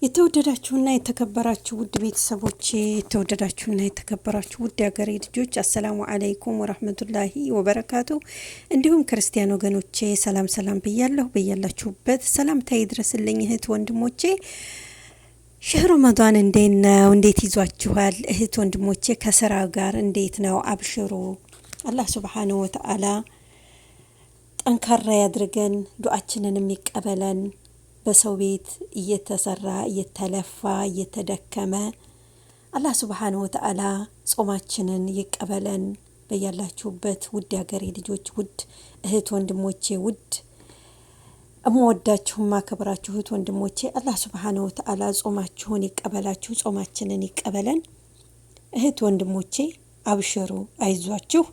የተወደዳችሁና የተከበራችሁ ውድ ቤተሰቦቼ የተወደዳችሁና የተከበራችሁ ውድ ሀገሬ ልጆች አሰላሙ አለይኩም ወራህመቱላሂ ወበረካቱ። እንዲሁም ክርስቲያን ወገኖቼ ሰላም ሰላም ብያለሁ። በያላችሁበት ሰላምታዬ ይድረስልኝ እህት ወንድሞቼ። ሸህር ረመዳን እንዴት ነው? እንዴት ይዟችኋል? እህት ወንድሞቼ ከስራ ጋር እንዴት ነው? አብሽሩ። አላህ ሱብሓነሁ ወተዓላ ጠንካራ ያድርገን፣ ዱዓችንን የሚቀበለን። በሰው ቤት እየተሰራ እየተለፋ እየተደከመ አላህ ሱብሓነሁ ወተዓላ ጾማችንን ይቀበለን። በያላችሁበት ውድ ሀገሬ ልጆች፣ ውድ እህት ወንድሞቼ፣ ውድ እምወዳችሁ ማከብራችሁ እህት ወንድሞቼ አላህ ሱብሓነሁ ወተዓላ ጾማችሁን ይቀበላችሁ፣ ጾማችንን ይቀበለን። እህት ወንድሞቼ አብሽሩ፣ አይዟችሁ።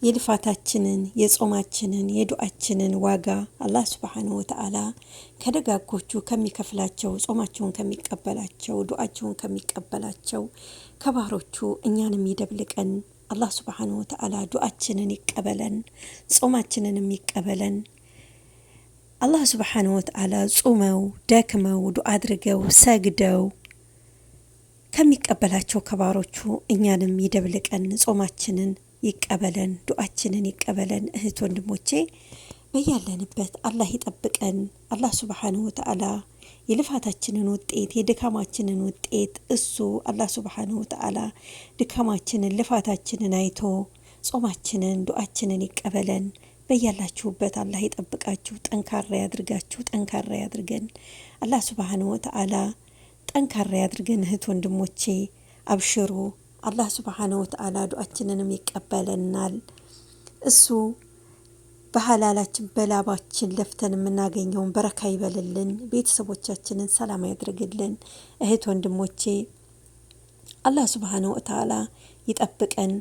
የልፋታችንን የጾማችንን የዱዓችንን ዋጋ አላህ ሱብሓነሁ ወተዓላ ከደጋጎቹ ከሚከፍላቸው፣ ጾማቸውን ከሚቀበላቸው፣ ዱዓቸውን ከሚቀበላቸው ከባሮቹ እኛንም ይደብልቀን። አላህ ሱብሓነሁ ወተዓላ ዱዓችንን ይቀበለን፣ ጾማችንንም ይቀበለን። አላህ ሱብሓነሁ ወተዓላ ጾመው ደክመው ዱዓ አድርገው ሰግደው ከሚቀበላቸው ከባሮቹ እኛንም ይደብልቀን፣ ጾማችንን ይቀበለን፣ ዱዓችንን ይቀበለን። እህት ወንድሞቼ በያለንበት አላህ ይጠብቀን። አላህ ሱብሓነሁ ወተዓላ የልፋታችንን ውጤት የድካማችንን ውጤት እሱ አላህ ሱብሓነሁ ወተዓላ ድካማችንን ልፋታችንን አይቶ ጾማችንን ዱዓችንን ይቀበለን። በያላችሁበት አላህ ይጠብቃችሁ፣ ጠንካራ ያድርጋችሁ፣ ጠንካራ ያድርገን። አላህ ሱብሓነሁ ወተዓላ ጠንካራ ያድርገን። እህት ወንድሞቼ አብሽሩ። አላህ ሱብሓነሁ ወተዓላ ዱዓችንንም ይቀበለናል። እሱ በሐላላችን በላባችን ለፍተን የምናገኘውን በረካ ይበልልን፣ ቤተሰቦቻችንን ሰላም ያድርግልን። እህት ወንድሞቼ አላህ ሱብሓነሁ ወተዓላ ይጠብቀን።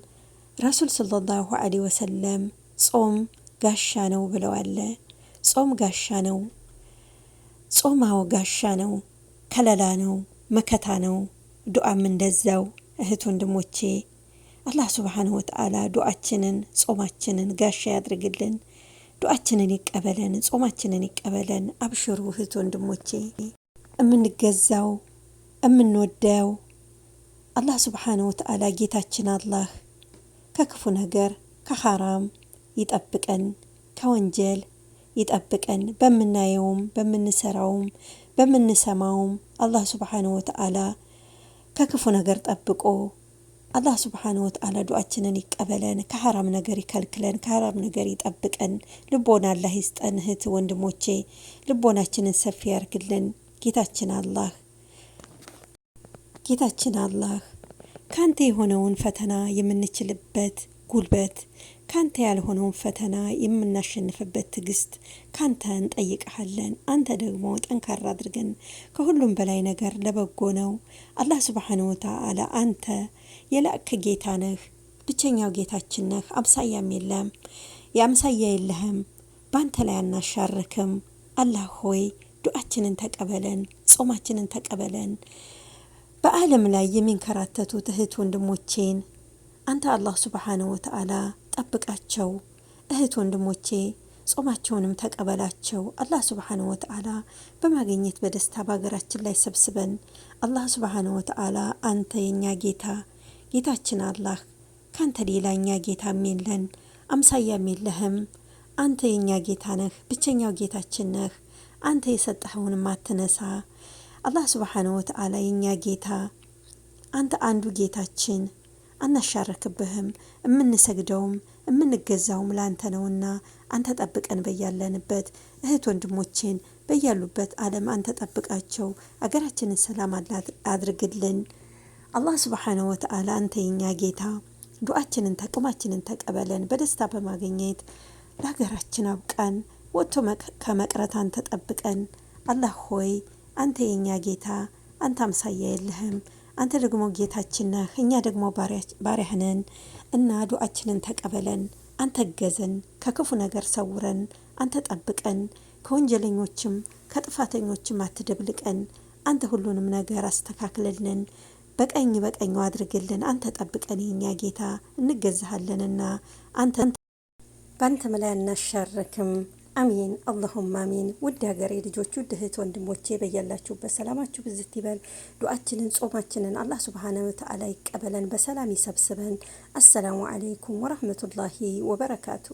ረሱል ሰለላሁ ዐለይሂ ወሰለም ጾም ጋሻ ነው ብለዋል። ጾም ጋሻ ነው። ጾማው ጋሻ ነው፣ ከለላ ነው፣ መከታ ነው። ዱዓም እንደዛው። እህት ወንድሞቼ አላህ ሱብሓነሁ ወተዓላ ዱዓችንን ጾማችንን ጋሻ ያድርግልን፣ ዱዓችንን ይቀበለን፣ ጾማችንን ይቀበለን። አብሽሩ እህት ወንድሞቼ። እምንገዛው እምንወደው አላህ ሱብሓነሁ ወተዓላ ጌታችን አላህ ከክፉ ነገር ከሐራም ይጠብቀን፣ ከወንጀል ይጠብቀን። በምናየውም በምንሰራውም በምንሰማውም አላህ ሱብሓነሁ ወተዓላ ከክፉ ነገር ጠብቆ አላህ ሱብሓነሁ ወተዓላ ዱዓችንን ይቀበለን፣ ከሐራም ነገር ይከልክለን፣ ከሐራም ነገር ይጠብቀን። ልቦና አላህ ይስጠን። እህት ወንድሞቼ ልቦናችንን ሰፊ ያርግልን። ጌታችን አላህ ካንተ የሆነውን ፈተና የምንችልበት ጉልበት፣ ካንተ ያልሆነውን ፈተና የምናሸንፍበት ትዕግስት ካንተ እንጠይቀሃለን። አንተ ደግሞ ጠንካራ አድርገን። ከሁሉም በላይ ነገር ለበጎ ነው። አላህ ሱብሓነሁ ወተዓላ አንተ የላእክ ጌታ ነህ፣ ብቸኛው ጌታችን ነህ። አምሳያም የለም፣ የአምሳያ የለህም። በአንተ ላይ አናሻርክም። አላህ ሆይ ዱዓችንን ተቀበለን፣ ጾማችንን ተቀበለን። በዓለም ላይ የሚንከራተቱት እህት ወንድሞቼን አንተ አላህ ሱብሓነሁ ወተዓላ ጠብቃቸው። እህት ወንድሞቼ ጾማቸውንም ተቀበላቸው። አላህ ሱብሓነሁ ወተዓላ በማግኘት በደስታ በሀገራችን ላይ ሰብስበን። አላህ ሱብሓነሁ ወተዓላ አንተ የኛ ጌታ ጌታችን አላህ ካንተ ሌላኛ ጌታም የለን፣ አምሳያም የለህም። አንተ የኛ ጌታ ነህ፣ ብቸኛው ጌታችን ነህ። አንተ የሰጠኸውን ማትነሳ አላህ ሱብሓነሁ ወተዓላ የኛ ጌታ አንተ አንዱ ጌታችን፣ አናሻረክብህም። የምንሰግደውም የምንገዛውም ላንተ ነውና አንተ ጠብቀን በያለንበት። እህት ወንድሞቼን በያሉበት ዓለም አንተ ጠብቃቸው። አገራችንን ሰላም አድርግልን። አላህ ሱብሓነሁ ወተዓላ አንተ የኛ ጌታ ዱዓችንን ጾማችንን ተቀበለን። በደስታ በማግኘት ለሀገራችን አብቃን። ወጥቶ ከመቅረት አንተ ጠብቀን። አላህ ሆይ አንተ የኛ ጌታ አንተ አምሳያ የለህም። አንተ ደግሞ ጌታችን ነህ፣ እኛ ደግሞ ባሪያህ ነን እና ዱዓችንን ተቀበለን። አንተ እገዘን፣ ከክፉ ነገር ሰውረን፣ አንተ ጠብቀን። ከወንጀለኞችም ከጥፋተኞችም አትደብልቀን። አንተ ሁሉንም ነገር አስተካክልልን፣ በቀኝ በቀኙ አድርግልን። አንተ ጠብቀን የኛ ጌታ፣ እንገዛሃለንና አንተ በአንተም ላይ አናሻርክም። አሚን አላሁም አሚን። ውድ ሀገሬ ልጆች፣ ውድ እህት ወንድሞቼ በያላችሁበት ሰላማችሁ ብዝት ይበል። ዱዓችንን ጾማችንን አላህ ሱብሓነሁ ወተዓላ ይቀበለን፣ በሰላም ይሰብስበን። አሰላሙ አለይኩም ወራህመቱላሂ ወበረካቱ።